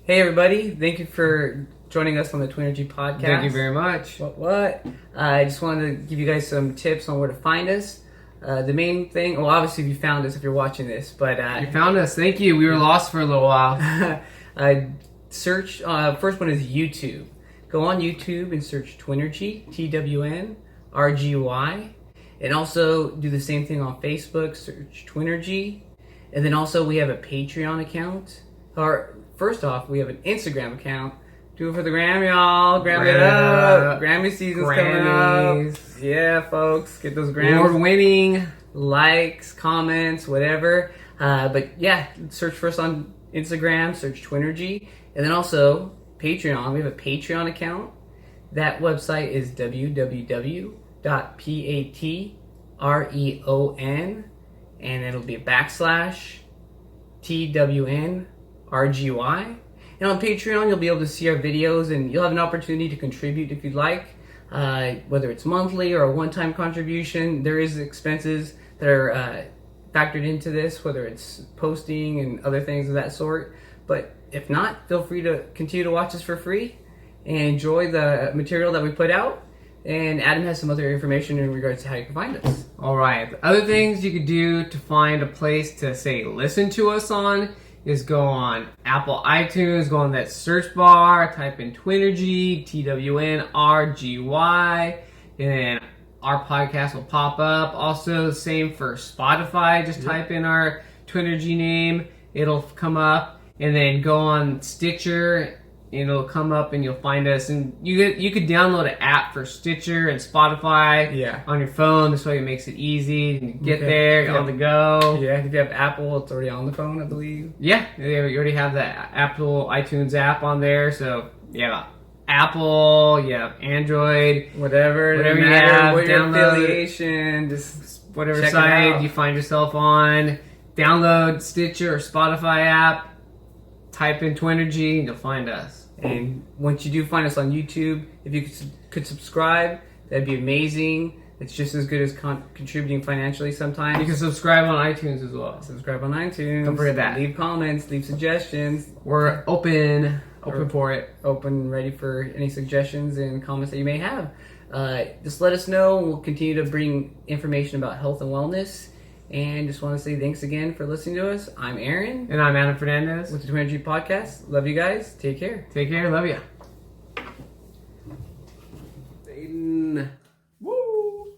Hey everybody, thank you for joining us on the TWNRGY Podcast. Thank you very much. What? I just wanted to give you guys some tips on where to find us. The main thing, well, obviously you found us if you're watching this, but... you found us, thank you. We were lost for a little while. Search, first one is YouTube. Go on YouTube and search TWNRGY, TWNRGY. And also do the same thing on Facebook, search TWNRGY. And then also we have a Patreon account. Or first off, we have an Instagram account. Do it for the gram, y'all. Gram it up. Grammy season's coming up. Yeah, folks. Get those grams. Award-winning. Likes, comments, whatever. But yeah, search for us on Instagram. Search TWNRGY. And then also, Patreon. We have a Patreon account. That website is www.patreon. And it'll be /TWNRGY. And on Patreon, you'll be able to see our videos, and you'll have an opportunity to contribute if you'd like, whether it's monthly or a one-time contribution. There is expenses that are factored into this, whether it's posting and other things of that sort. But if not, feel free to continue to watch us for free and enjoy the material that we put out. And Adam has some other information in regards to how you can find us. All right. The other things you could do to find a place to, say, listen to us on is go on Apple iTunes, go on that search bar, type in TWNRGY, TWNRGY, and then our podcast will pop up. Also, the same for Spotify. Just type in our TWNRGY name. It'll come up. And then go on Stitcher. It'll come up and you'll find us, and you could download an app for Stitcher and Spotify on your phone. This way it makes it easy. You get there, you're on the go. Yeah, if you have Apple, it's already on the phone, I believe. Yeah, you already have the Apple iTunes app on there. So yeah, Apple, Android, whatever you have, what your affiliation, just whatever site you find yourself on. Download Stitcher or Spotify app. Type in TWNRGY and you'll find us. And once you do find us on YouTube, if you could subscribe, that'd be amazing. It's just as good as contributing financially sometimes. You can subscribe on iTunes as well. Subscribe on iTunes. Don't forget that. Leave comments, leave suggestions. We're open for it. Open, ready for any suggestions and comments that you may have. Just let us know. We'll continue to bring information about health and wellness. And just want to say thanks again for listening to us. I'm Aaron. And I'm Adam Fernandez. With the TWNRGY Podcast. Love you guys. Take care. Take care. Love you. Woo!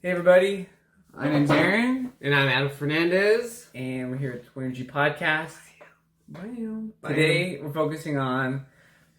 Hey everybody. My name's Aaron. And I'm Adam Fernandez. And we're here at the TWNRGY Podcast. Bam. Today we're focusing on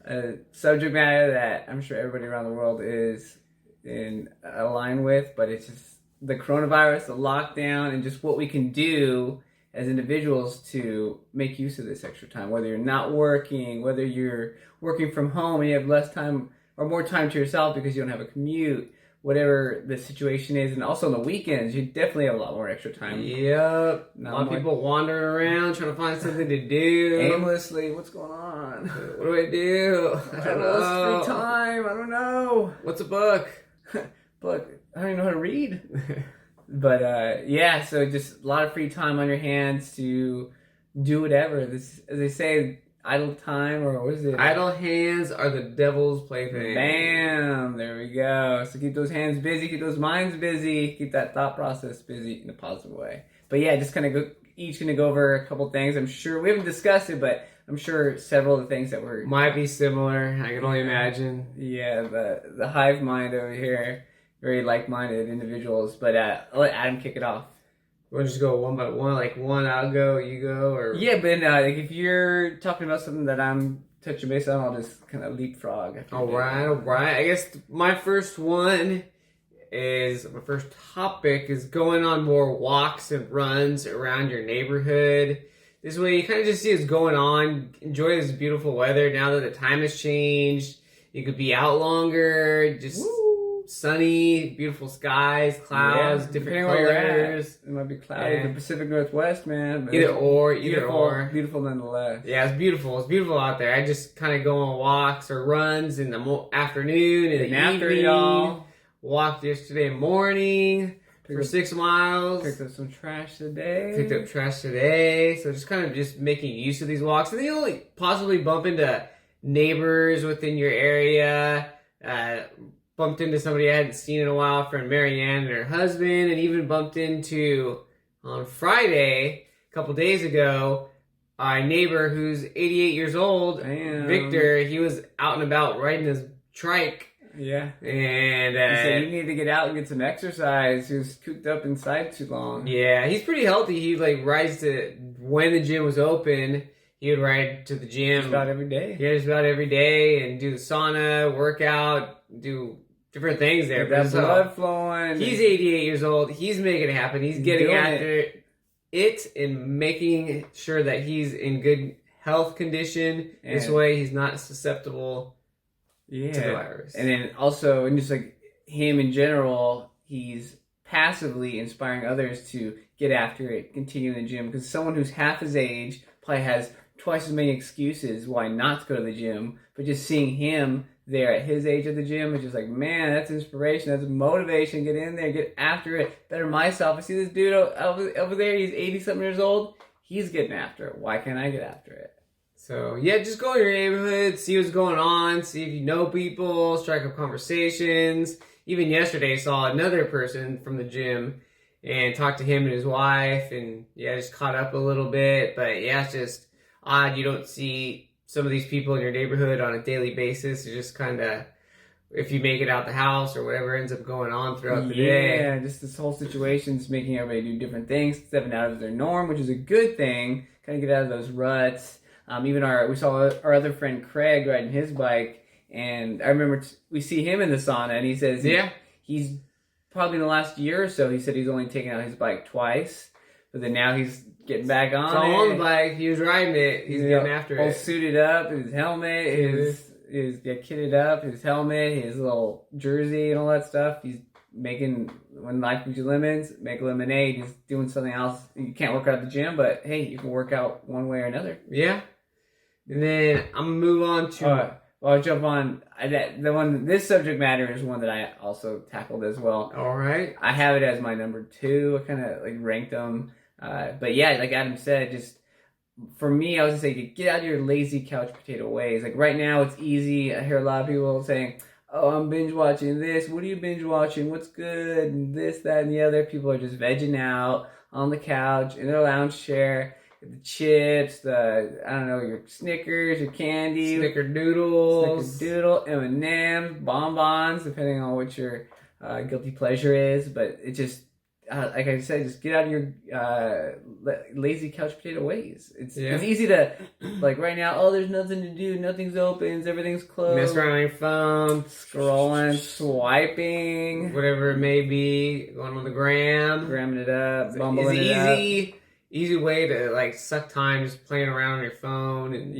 a subject matter that I'm sure everybody around the world is in line with, but it's just the coronavirus, the lockdown, and just what we can do as individuals to make use of this extra time. Whether you're not working, whether you're working from home and you have less time or more time to yourself because you don't have a commute, whatever the situation is. And also on the weekends, you definitely have a lot more extra time. Yep. A lot of people wandering around trying to find something to do. Aimlessly. What's going on? What do I do? I don't know. It's free time. I don't know. What's a book? But I don't even know how to read. But so just a lot of free time on your hands to do whatever. This, as they say, idle time, or what is it? Idle hands are the devil's plaything. Bam! There we go. So keep those hands busy, keep those minds busy, keep that thought process busy in a positive way. But yeah, just kind of each going to go over a couple things. I'm sure we haven't discussed it, but I'm sure several of the things that might be similar. I can only imagine. Yeah, the hive mind over here. Very like-minded individuals, but I'll let Adam kick it off. We'll just go one by one, like one I'll go, you go, or... Yeah, but like if you're talking about something that I'm touching base on, I'll just kind of leapfrog. All right. I guess my first topic is going on more walks and runs around your neighborhood. This way you kind of just see what's going on, enjoy this beautiful weather now that the time has changed. You could be out longer, just... Woo! Sunny, beautiful skies, clouds, different colors. It might be cloudy in the Pacific Northwest, man. But either or. Beautiful nonetheless. Yeah, it's beautiful. It's beautiful out there. I just kind of go on walks or runs in the afternoon, in the evening. Y'all. Walked yesterday morning. for 6 miles. Picked up some trash today. So just kind of just making use of these walks. And then you'll possibly bump into neighbors within your area. Bumped into somebody I hadn't seen in a while, friend Marianne and her husband, and even bumped into, on Friday, a couple days ago, our neighbor who's 88 years old, Victor. He was out and about riding his trike. Yeah. And he said he needed to get out and get some exercise. He was cooped up inside too long. Yeah, he's pretty healthy. He rides to, when the gym was open, he would ride to the gym. Just about every day. Yeah, just about every day, and do the sauna, workout, do different things there. That blood flowing. He's 88 years old. He's making it happen. He's getting after it and making sure that he's in good health condition. This way he's not susceptible to the virus. And then also, and just like him in general, he's passively inspiring others to get after it, continue in the gym. Because someone who's half his age probably has twice as many excuses why not to go to the gym. But just seeing him there at his age at the gym is just like, man, that's inspiration, that's motivation. Get in there, get after it, better myself. I see this dude over there, he's 80-something years old. He's getting after it. Why can't I get after it? So, yeah, just go in your neighborhood, see what's going on, see if you know people, strike up conversations. Even yesterday, saw another person from the gym and talked to him and his wife, and, yeah, just caught up a little bit. But, yeah, it's just odd you don't see some of these people in your neighborhood on a daily basis. You just kind of, if you make it out the house or whatever ends up going on throughout the day. Yeah, just this whole situation's making everybody do different things, stepping out of their norm, which is a good thing. Kind of get out of those ruts. Even we saw our other friend Craig riding his bike, and I remember we see him in the sauna, and he says, he's probably in the last year or so, he said he's only taken out his bike twice, but then now he's getting back on it. On the bike, he was riding it, he's getting after it. All suited up, his helmet, his kitted up, his helmet, his little jersey and all that stuff. He's making, when life gives you lemons, make lemonade. He's doing something else. You can't work out at the gym, but hey, you can work out one way or another. Yeah. And then I'm going to move on to... Well, I'll jump on. This subject matter is one that I also tackled as well. All right. I have it as my number 2. I kind of ranked them. But yeah, like Adam said, just for me, I was going to say, get out of your lazy couch potato ways. Like right now, it's easy. I hear a lot of people saying, oh, I'm binge watching this. What are you binge watching? What's good? And this, that, and the other. People are just vegging out on the couch in their lounge chair. The chips, your Snickers, your candy. Snickerdoodle, M&M's, bonbons, depending on what your guilty pleasure is. But it just, like I said, just get out of your lazy couch potato ways. It's easy to, like right now, there's nothing to do, nothing's open, everything's closed. Mess around on your phone. Scrolling, swiping. Whatever it may be, going on the gram. Gramming it up, bumbling it up. Easy way to suck time just playing around on your phone, and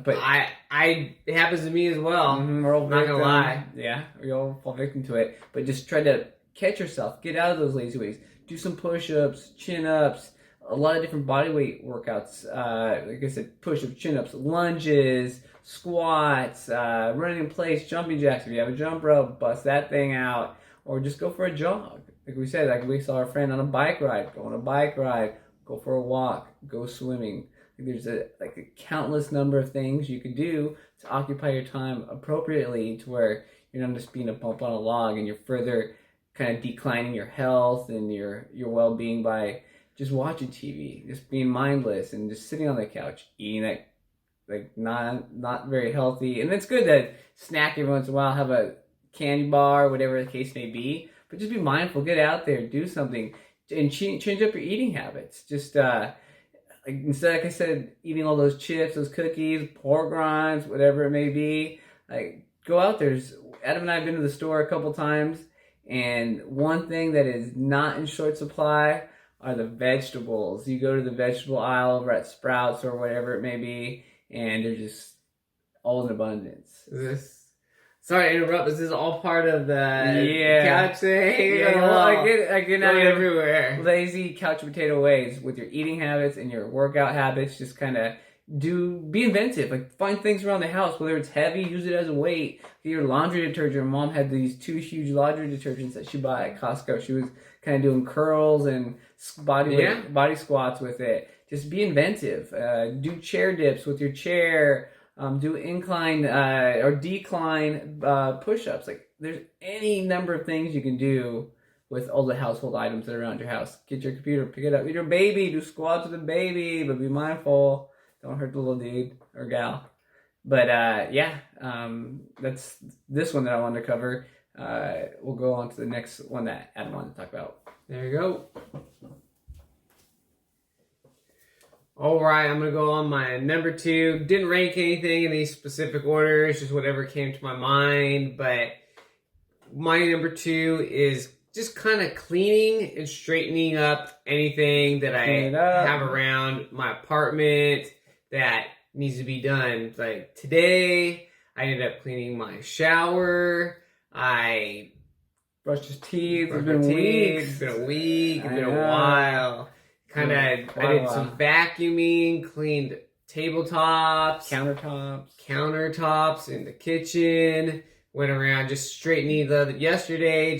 but it happens to me as well. We're all not gonna lie. Yeah, we all fall victim to it. But just try to catch yourself, get out of those lazy ways. Do some push-ups, chin-ups, a lot of different body weight workouts. Like I said, push-ups, chin-ups, lunges, squats, running in place, jumping jacks. If you have a jump rope, bust that thing out, or just go for a jog. Like we said, like we saw our friend on a bike ride. Go on a bike ride. Go for a walk, go swimming. There's a countless number of things you could do to occupy your time appropriately to where you're not just being a bump on a log and you're further kind of declining your health and your well-being by just watching TV, just being mindless and just sitting on the couch, eating that not very healthy. And it's good to snack every once in a while, have a candy bar, whatever the case may be, but just be mindful, get out there, do something. And change up your eating habits. Just instead, like I said, eating all those chips, those cookies, pork rinds, whatever it may be. Go out there. Adam and I have been to the store a couple times, and one thing that is not in short supply are the vegetables. You go to the vegetable aisle over at Sprouts or whatever it may be, and they're just all in abundance. Sorry to interrupt. This is all part of the couch thing. I get out everywhere. Lazy couch potato ways with your eating habits and your workout habits. Just kind of be inventive. Find things around the house. Whether it's heavy, use it as a weight. Get your laundry detergent. Mom had these 2 huge laundry detergents that she bought at Costco. She was kind of doing curls and body squats with it. Just be inventive. Do chair dips with your chair. Do incline or decline push-ups. Like there's any number of things you can do with all the household items that are around your house. Get your computer, pick it up with your baby, do squats with the baby, but be mindful. Don't hurt the little dude or gal. But that's this one that I wanted to cover. We'll go on to the next one that Adam wanted to talk about. There you go. All right, I'm going to go on my number 2. Didn't rank anything in any specific order. It's just whatever came to my mind. But my number 2 is just kind of cleaning and straightening up anything that I have around my apartment that needs to be done. Like today, I ended up cleaning my shower. I brushed his teeth. It's been weeks. It's been a week. It's been a while. I did some vacuuming, cleaned tabletops, countertops in the kitchen. Went around just straightening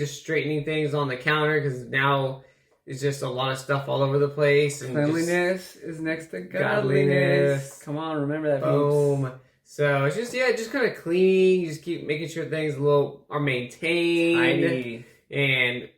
straightening things on the counter because now it's just a lot of stuff all over the place. And cleanliness is next to godliness. Come on, remember that. Boom. Folks. So it's just kind of cleaning. Just keep making sure things are maintained, tidy, and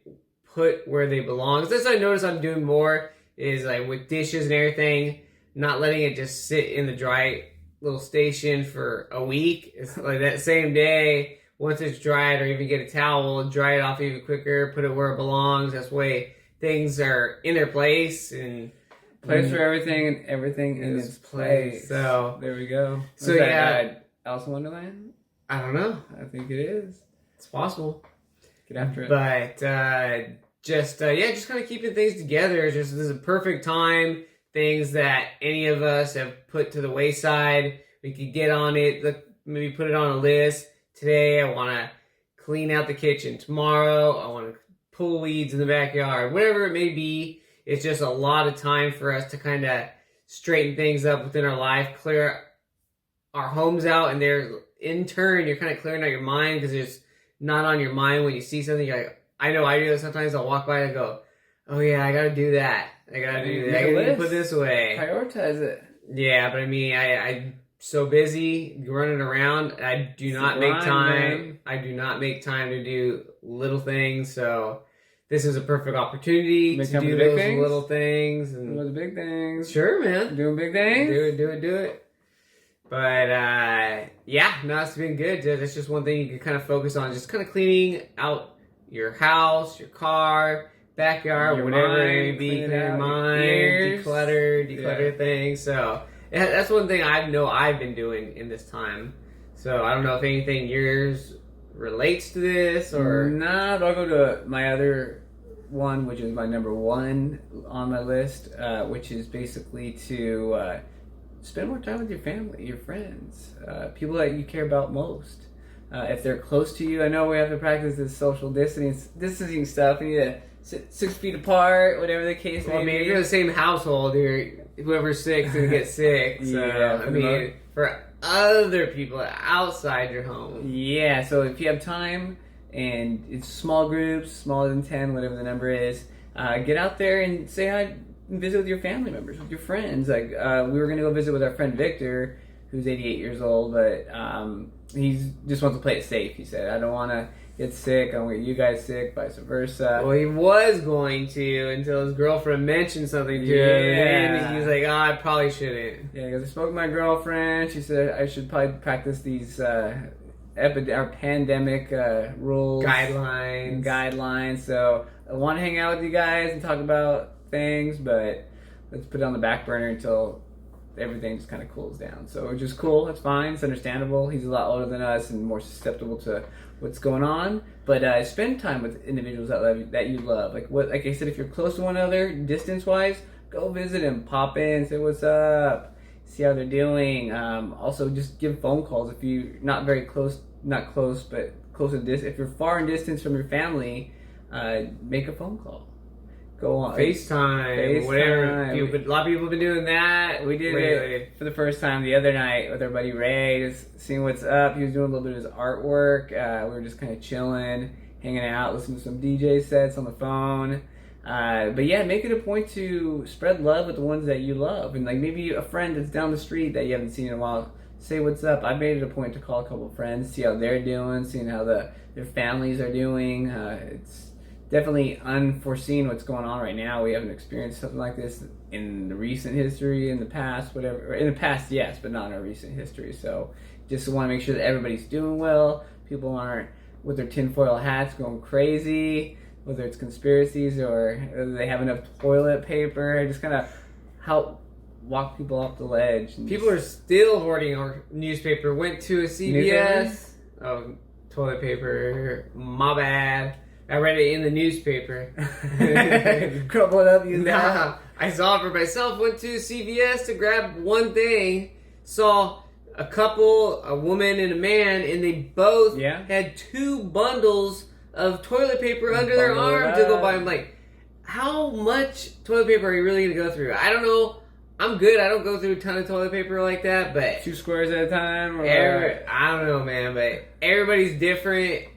put where they belong. This I notice I'm doing more is like with dishes and everything, not letting it just sit in the dry little station for a week. It's like that same day, once it's dried, or even get a towel, dry it off even quicker, put it where it belongs. That's the way things are in their place and place for everything and everything in its place. So there we go. So Alice in Wonderland? I don't know. I think it is. It's possible. Get after it. But just kind of keeping things together. This is a perfect time. Things that any of us have put to the wayside, we could get on it. Maybe put it on a list. Today, I want to clean out the kitchen. Tomorrow, I want to pull weeds in the backyard. Whatever it may be, it's just a lot of time for us to kind of straighten things up within our life, clear our homes out, and in turn, you're kind of clearing out your mind because it's not on your mind when you see something. You're like, I know I do that sometimes. I'll walk by and go, oh yeah, I got to do that. I got to put this away. Prioritize it. Yeah, but I mean, I'm so busy running around. I do not make time. I do not make time to do little things. So this is a perfect opportunity to do those little things. And those big things. Sure, man. Doing big things. Do it. But it's been good. That's just one thing you can kind of focus on. Just kind of cleaning out your house, your car, backyard, whatever it may be. Clean your mind, declutter things. So that's one thing I know I've been doing in this time. So I don't know if anything yours relates to this or nah. But I'll go to my other one, which is my number 1 on my list, which is basically to spend more time with your family, your friends, people that you care about most. If they're close to you, I know we have to practice this social distancing stuff. You need to sit 6 feet apart, whatever the case may be. If you're in the same household, whoever's sick is going to get sick. So, for other people outside your home. Yeah, so if you have time, and it's small groups, smaller than 10, whatever the number is, get out there and say hi and visit with your family members, with your friends. Like, we were going to go visit with our friend Victor, who's 88 years old, but he just wants to play it safe. He said, I don't want to get sick, I don't want to get you guys sick, vice versa. Well, he was going to until his girlfriend mentioned something to him, and he was like, I probably shouldn't. Yeah, because I spoke to my girlfriend. She said I should probably practice these our pandemic rules. Guidelines. So I want to hang out with you guys and talk about things, but let's put it on the back burner until everything just kind of cools down. So which is cool. It's fine. It's understandable. He's a lot older than us and more susceptible to what's going on. But spend time with individuals that you love. Like I said, if you're close to one another, distance-wise, go visit them. Pop in, say what's up, see how they're doing. Also, just give phone calls if you're not very close, but close in distance. If you're far in distance from your family, make a phone call. Go on FaceTime. Whatever. A lot of people have been doing that. We did it for the first time the other night with our buddy Ray, just seeing what's up. He was doing a little bit of his artwork. We were just kind of chilling, hanging out, listening to some DJ sets on the phone. But yeah, make it a point to spread love with the ones that you love, and like maybe a friend that's down the street that you haven't seen in a while. Say what's up. I made it a point to call a couple of friends, see how they're doing, seeing how their families are doing. It's definitely unforeseen what's going on right now. We haven't experienced something like this in the recent history, in the past, whatever. In the past, yes, but not in our recent history. So just want to make sure that everybody's doing well. People aren't with their tinfoil hats going crazy, whether it's conspiracies or they have enough toilet paper. Just kind of help walk people off the ledge. People are still hoarding our newspaper. Went to a CVS. Oh, toilet paper. My bad. I read it in the newspaper. Crumple it up, use that. Nah, I saw it for myself. Went to CVS to grab one thing. Saw a couple, a woman and a man, and they both had 2 bundles of toilet paper under their arm to go buy. I'm like, how much toilet paper are you really going to go through? I don't know. I'm good. I don't go through a ton of toilet paper like that, but 2 squares at a time? Or I don't know, man, but everybody's different.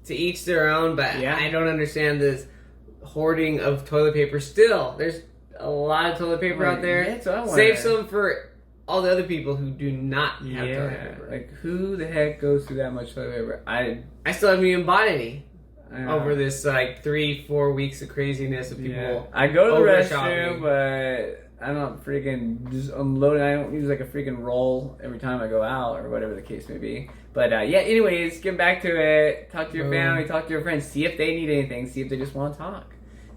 To each their own, but I don't understand this hoarding of toilet paper. Still, there's a lot of toilet paper out there. Save some for all the other people who do not have toilet paper. Like, who the heck goes through that much toilet paper? I still haven't even bought any over this, like, 3-4 weeks of craziness of people. I go to the restroom, but I'm not freaking just unloading. I don't use like a freaking roll every time I go out or whatever the case may be. But anyways, get back to it. Talk to your family, talk to your friends. See if they need anything. See if they just want to talk.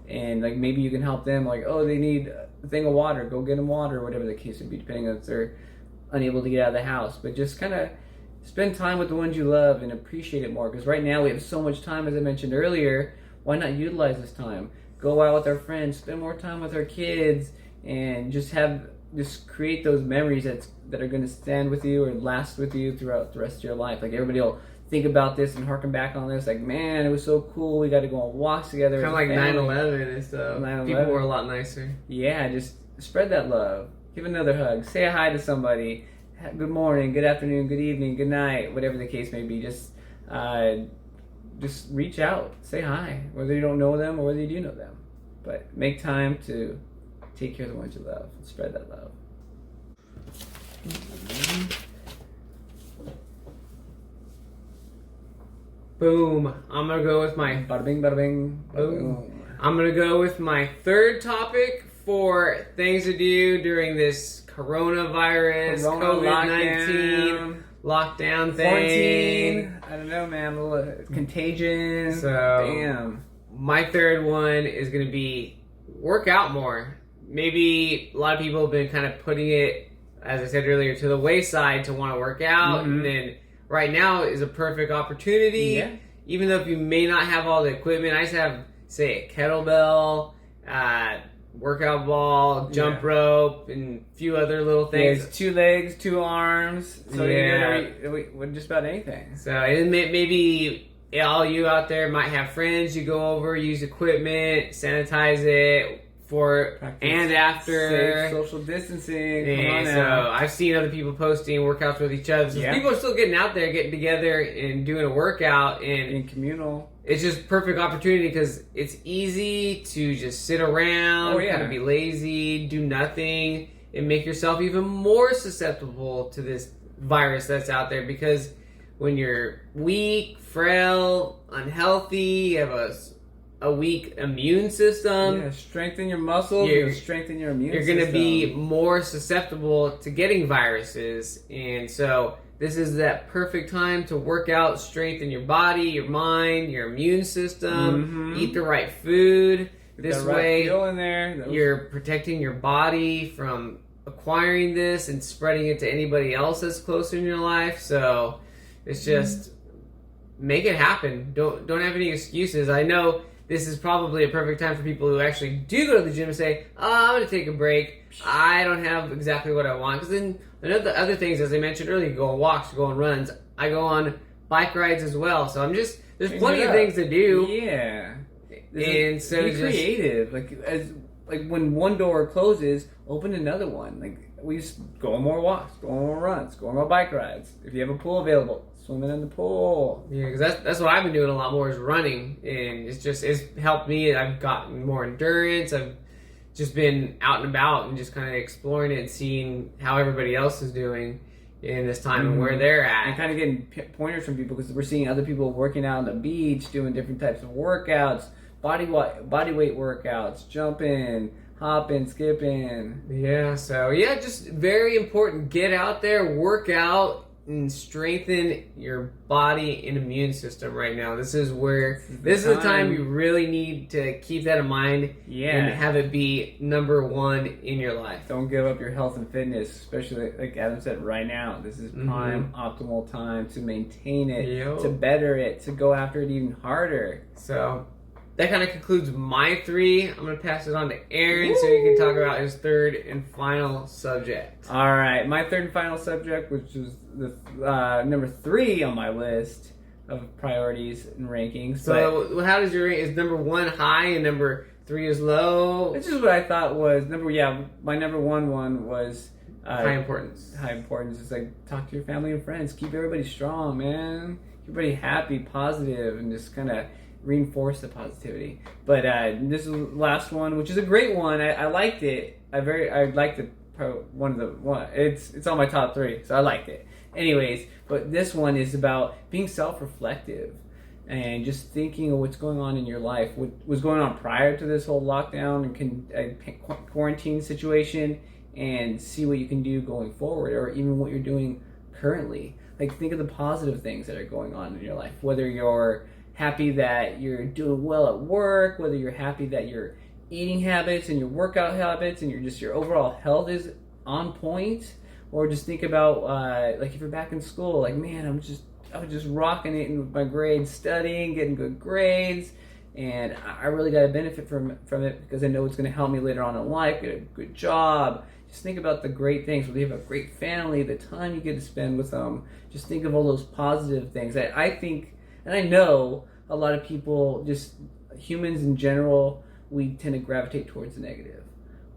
And like maybe you can help them. Like, oh, they need a thing of water. Go get them water, or whatever the case would be, depending on if they're unable to get out of the house. But just kind of spend time with the ones you love and appreciate it more. Because right now we have so much time, as I mentioned earlier. Why not utilize this time? Go out with our friends. Spend more time with our kids. And just create those memories that are going to stand with you or last with you throughout the rest of your life. Like everybody will think about this and harken back on this. Like, man, it was so cool. We got to go on walks together. Kind of like 9/11 and stuff. 9/11. People were a lot nicer. Yeah, just spread that love. Give another hug. Say hi to somebody. Good morning, good afternoon, good evening, good night, whatever the case may be. Just reach out. Say hi, whether you don't know them or whether you do know them. But make time to take care of the ones you love. Spread that love. Boom. I'm going to go with my... Bada bing, bada bing. Boom. I'm going to go with my third topic for things to do during this coronavirus, COVID-19 lockdown thing. Quarantine. I don't know, man. A little contagion. So, damn. My third one is going to be work out more. Maybe a lot of people have been kind of putting it, as I said earlier, to the wayside to want to work out. Mm-hmm. And then right now is a perfect opportunity. Yeah. Even though if you may not have all the equipment, I just have, say, a kettlebell, workout ball, jump rope, and a few other little things. Yeah, 2 legs, 2 arms. So with just about anything. So maybe all you out there might have friends. You go over, use equipment, sanitize it. Practice and after safe social distancing. And so I've seen other people posting workouts with each other. So people are still getting out there, getting together and doing a workout and communal. It's just perfect opportunity because it's easy to just sit around, kind of be lazy, do nothing, and make yourself even more susceptible to this virus that's out there. Because when you're weak, frail, unhealthy, you have a weak immune system. Yeah, strengthen your muscles, strengthen your immune system. You're going to be more susceptible to getting viruses. And so this is that perfect time to work out, strengthen your body, your mind, your immune system, eat the right food. This way, you're protecting your body from acquiring this and spreading it to anybody else that's closer in your life. So it's just make it happen. Don't have any excuses. I know this is probably a perfect time for people who actually do go to the gym and say, I'm going to take a break. I don't have exactly what I want. Because then the other things, as I mentioned earlier, you go on walks, you go on runs. I go on bike rides as well. So there's plenty of things to do. Yeah. And so be creative. Like, as like when one door closes, open another one. Like we just go on more walks, go on more runs, go on more bike rides. If you have a pool available, swimming in the pool. Yeah, because that's what I've been doing a lot more is running, and it's helped me. I've gotten more endurance. I've just been out and about and just kind of exploring it and seeing how everybody else is doing in this time and where they're at. And kind of getting pointers from people because we're seeing other people working out on the beach, doing different types of workouts, body weight workouts, jumping, hopping, skipping. Yeah, so yeah, just very important. Get out there, work out, and strengthen your body and immune system right now. This is the time you really need to keep that in mind and have it be number one in your life. Don't give up your health and fitness, especially like Adam said right now. This is prime optimal time to maintain it, to better it, to go after it even harder. So that kind of concludes my 3. I'm going to pass it on to Aaron so he can talk about his 3rd and final subject. All right. My 3rd and final subject, which is the number 3 on my list of priorities and rankings. So how does your rank? Is number 1 high and number 3 is low? This is what I thought was my number one was high importance. High importance is like talk to your family and friends. Keep everybody strong, man. Keep everybody happy, positive, and just kind of reinforce the positivity. But this is the last one, which is a great one. I liked it. I liked it. It's on my top 3, so I liked it. Anyways, but this one is about being self-reflective and just thinking of what's going on in your life, what was going on prior to this whole lockdown and quarantine situation, and see what you can do going forward, or even what you're doing currently. Like think of the positive things that are going on in your life, whether you're happy that you're doing well at work, whether you're happy that your eating habits and your workout habits and your overall health is on point, or just think about like if you're back in school, like man, I was just rocking it with my grades, studying, getting good grades, and I really got to benefit from it because I know it's going to help me later on in life, get a good job. Just think about the great things. Whether you have a great family, the time you get to spend with them. Just think of all those positive things. I think. And I know a lot of people, just humans in general, we tend to gravitate towards the negative.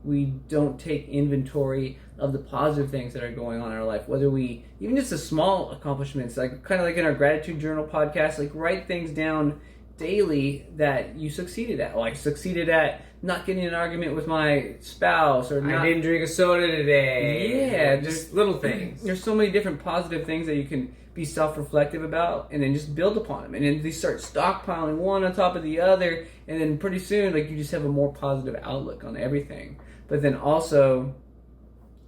We don't take inventory of the positive things that are going on in our life, whether we, even just the small accomplishments, like kind of like in our gratitude journal podcast, like write things down daily that you succeeded at. Like succeeded at not getting in an argument with my spouse, or I didn't drink a soda today. Yeah, just little things. There's so many different positive things that you can be self-reflective about, and then just build upon them, and then they start stockpiling one on top of the other, and then pretty soon like you just have a more positive outlook on everything. But then also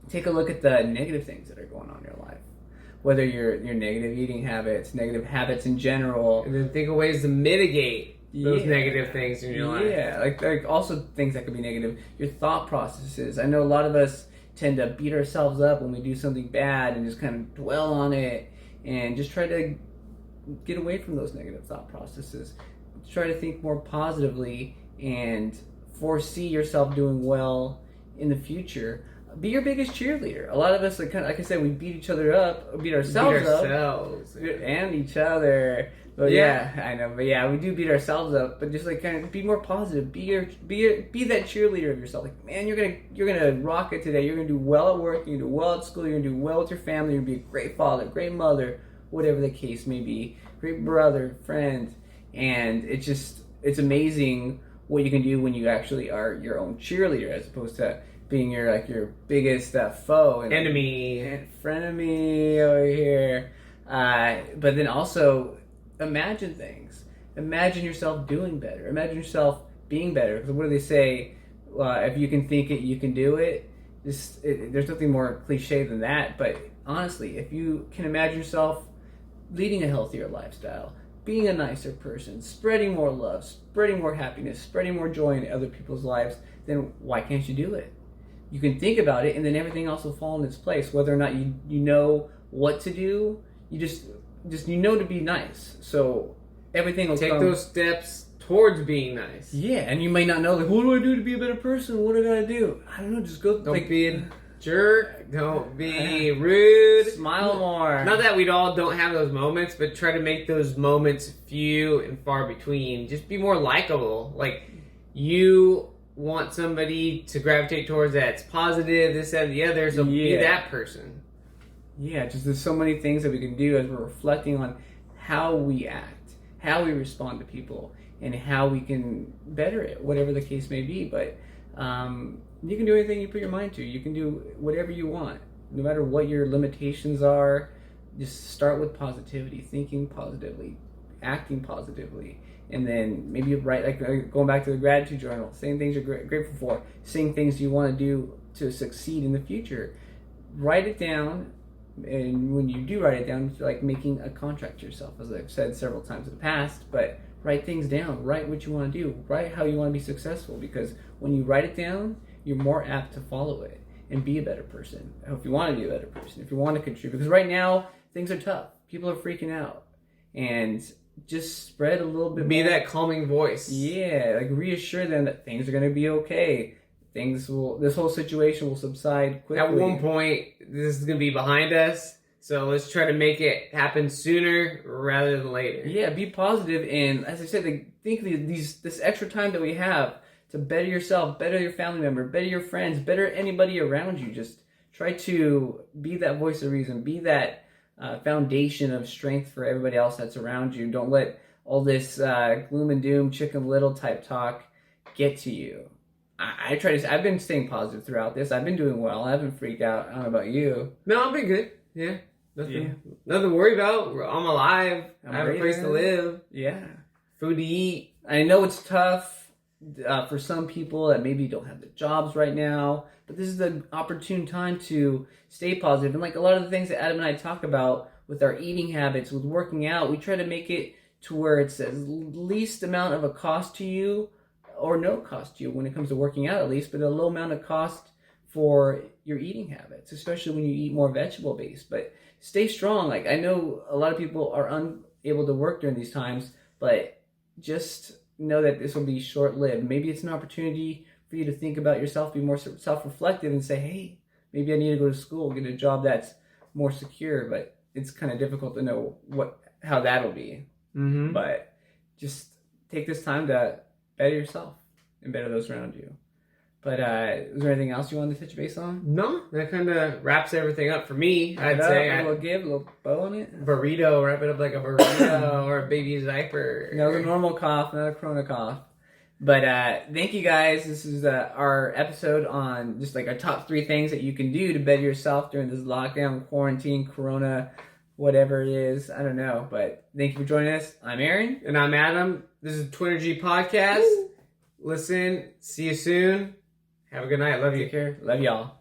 take a look at the negative things that are going on in your life, whether your negative eating habits, negative habits in general, and then think of ways to mitigate those negative things in your life. Yeah, like also things that could be negative. Your thought processes. I know a lot of us tend to beat ourselves up when we do something bad and just kind of dwell on it, and just try to get away from those negative thought processes. Try to think more positively and foresee yourself doing well in the future. Be your biggest cheerleader. A lot of us, like I said, we beat ourselves up, and each other. But yeah, I know. But yeah, we do beat ourselves up. But just like kind of be more positive. Be that cheerleader of yourself. Like man, you're gonna rock it today. You're gonna do well at work. You're gonna do well at school. You're gonna do well with your family. You're gonna be a great father, great mother, whatever the case may be. Great brother, friend, and it's amazing what you can do when you actually are your own cheerleader, as opposed to being your biggest foe and enemy, frenemy over here. But then also imagine things. Imagine yourself doing better. Imagine yourself being better. Because what do they say? If you can think it, you can do it. There's nothing more cliche than that. But honestly, if you can imagine yourself leading a healthier lifestyle, being a nicer person, spreading more love, spreading more happiness, spreading more joy in other people's lives, then why can't you do it? You can think about it, and then everything else will fall in its place. Whether or not you know what to do, you just know to be nice. So everything will take those steps towards being nice. Yeah, and you may not know, like, what do I do to be a better person? What do I gotta do? I don't know. Just go. Don't be a jerk. Don't be rude. Smile more. Not that we all don't have those moments, but try to make those moments few and far between. Just be more likable. Like you want somebody to gravitate towards that's positive, this, that, and the other, so be that person. Yeah, just there's so many things that we can do as we're reflecting on how we act, how we respond to people, and how we can better it, whatever the case may be. But you can do anything you put your mind to. You can do whatever you want, no matter what your limitations are. Just start with positivity, thinking positively, acting positively, and then maybe write, like going back to the gratitude journal, saying things you're grateful for, saying things you want to do to succeed in the future. Write it down, and when you do write it down, it's like making a contract to yourself, as I've said several times in the past. But write things down, write what you want to do, write how you want to be successful, because when you write it down, you're more apt to follow it and be a better person. If you want to be a better person, if you want to contribute, because right now things are tough, people are freaking out, and just spread a little bit be more. That calming voice. Yeah, like reassure them that things are going to be okay. This whole situation will subside quickly. At one point, this is going to be behind us, so let's try to make it happen sooner rather than later. Yeah, be positive, and as I said, think this extra time that we have to better yourself, better your family member, better your friends, better anybody around you. Just try to be that voice of reason, be that foundation of strength for everybody else that's around you. Don't let all this gloom and doom, Chicken Little type talk get to you. I've been staying positive throughout this. I've been doing well. I haven't freaked out. I don't know about you. No, I've been good. Yeah. Nothing to worry about. I'm alive. I have a place to live. Yeah. Food to eat. I know it's tough for some people that maybe don't have the jobs right now, but this is the opportune time to stay positive. And like a lot of the things that Adam and I talk about with our eating habits, with working out, we try to make it to where it's the least amount of a cost to you, or no cost to you when it comes to working out, at least, but a low amount of cost for your eating habits, especially when you eat more vegetable based. But stay strong. Like, I know a lot of people are unable to work during these times, but just know that this will be short-lived. Maybe it's an opportunity for you to think about yourself, be more self-reflective, and say, hey, maybe I need to go to school, get a job that's more secure. But it's kind of difficult to know how that'll be. Mm-hmm. But just take this time to better yourself and better those around you. But is there anything else you wanted to touch base on? No, that kind of wraps everything up for me. I'd say a little bow on it. Burrito, wrap it up like a burrito or a baby's diaper. No, the normal cough, not a corona cough. But thank you guys. This is our episode on just like our top 3 things that you can do to better yourself during this lockdown, quarantine, corona, whatever it is. I don't know. But thank you for joining us. I'm Aaron. And I'm Adam. This is TWNRGY Podcast. Woo! Listen, see you soon. Have a good night. Love you. Take care. Love y'all.